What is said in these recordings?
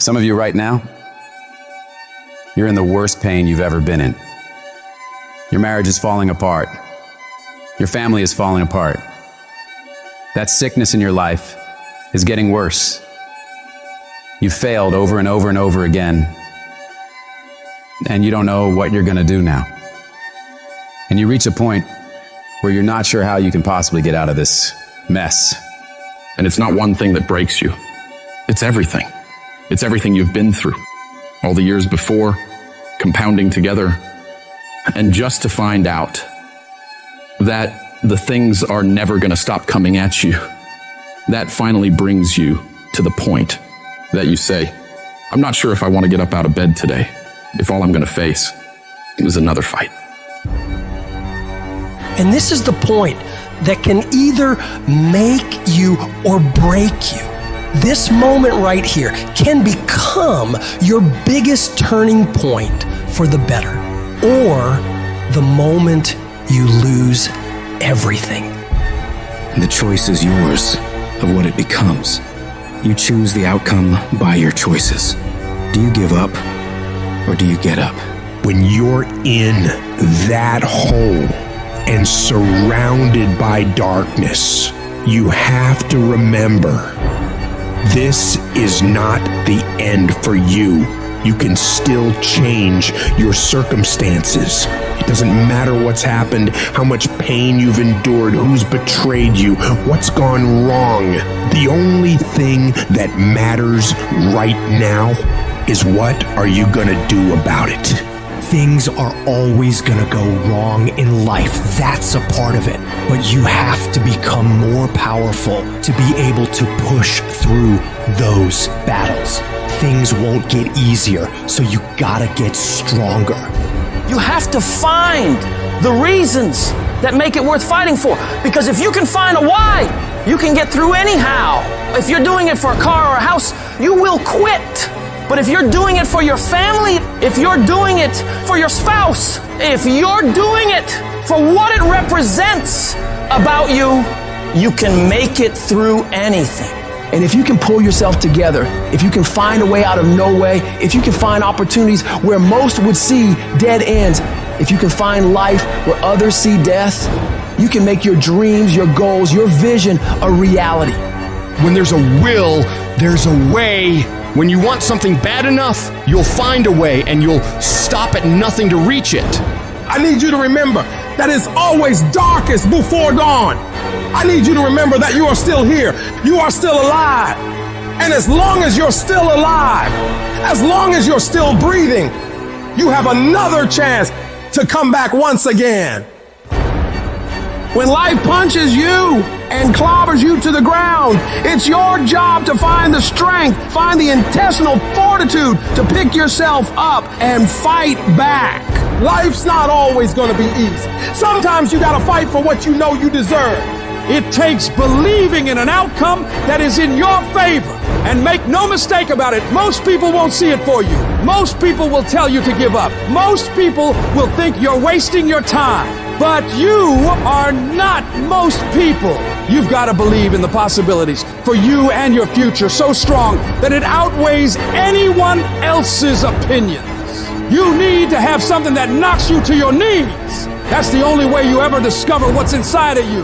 Some of you right now, you're in the worst pain you've ever been in. Your marriage is falling apart. Your family is falling apart. That sickness in your life is getting worse. You've failed over and over and over again, and you don't know what you're going to do now. And you reach a point where you're not sure how you can possibly get out of this mess. And it's not one thing that breaks you. It's everything. It's everything you've been through. All the years before, compounding together. And just to find out that the things are never going to stop coming at you, that finally brings you to the point that you say, I'm not sure if I want to get up out of bed today, if all I'm going to face is another fight. And this is the point that can either make you or break you. This moment right here can become your biggest turning point for the better, or the moment you lose everything. The choice is yours of what it becomes. You choose the outcome by your choices. Do you give up or do you get up? When you're in that hole and surrounded by darkness, you have to remember, this is not the end for you. You can still change your circumstances. It doesn't matter what's happened, how much pain you've endured, who's betrayed you, what's gone wrong. The only thing that matters right now is what are you gonna do about it? Things are always gonna go wrong in life. That's a part of it. But you have to become more powerful to be able to push through those battles. Things won't get easier, so you gotta get stronger. You have to find the reasons that make it worth fighting for. Because if you can find a why, you can get through anyhow. If you're doing it for a car or a house, you will quit. But if you're doing it for your family, if you're doing it for your spouse, if you're doing it for what it represents about you, you can make it through anything. And if you can pull yourself together, if you can find a way out of no way, if you can find opportunities where most would see dead ends, if you can find life where others see death, you can make your dreams, your goals, your vision a reality. When there's a will, there's a way. When you want something bad enough, you'll find a way and you'll stop at nothing to reach it. I need you to remember that it's always darkest before dawn. I need you to remember that you are still here. You are still alive. And as long as you're still alive, as long as you're still breathing, you have another chance to come back once again. When life punches you and clobbers you to the ground, it's your job to find the strength, find the intestinal fortitude to pick yourself up and fight back. Life's not always going to be easy. Sometimes you got to fight for what you know you deserve. It takes believing in an outcome that is in your favor. And make no mistake about it, most people won't see it for you. Most people will tell you to give up. Most people will think you're wasting your time. But you are not most people. You've got to believe in the possibilities for you and your future so strong that it outweighs anyone else's opinions. You need to have something that knocks you to your knees. That's the only way you ever discover what's inside of you.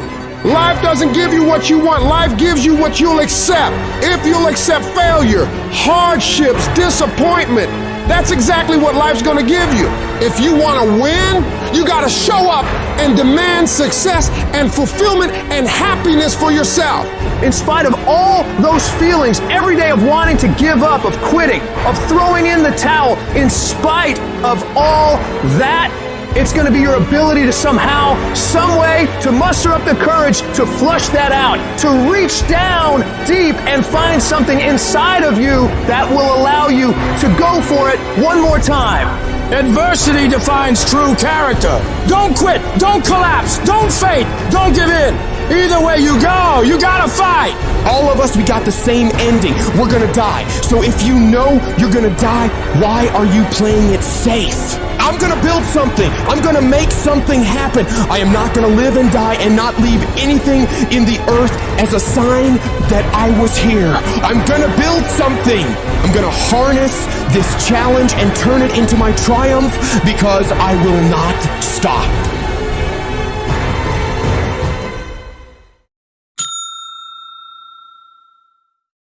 Life doesn't give you what you want. Life gives you what you'll accept. If you'll accept failure, hardships, disappointment, that's exactly what life's going to give you. If you want to win, you got to show up and demand success and fulfillment and happiness for yourself. In spite of all those feelings every day of wanting to give up, of quitting, of throwing in the towel, in spite of all that, it's going to be your ability to somehow, some way, to muster up the courage to flush that out, to reach down deep and find something inside of you that will allow you to go for it one more time. Adversity defines true character. Don't quit, don't collapse, don't faint, don't give in. Either way you go, you gotta fight. All of us, we got the same ending. We're gonna die. So if you know you're gonna die, why are you playing it safe? I'm gonna build something. I'm gonna make something happen. I am not gonna live and die and not leave anything in the earth as a sign that I was here. I'm gonna build something. I'm gonna harness this challenge and turn it into my triumph because I will not stop.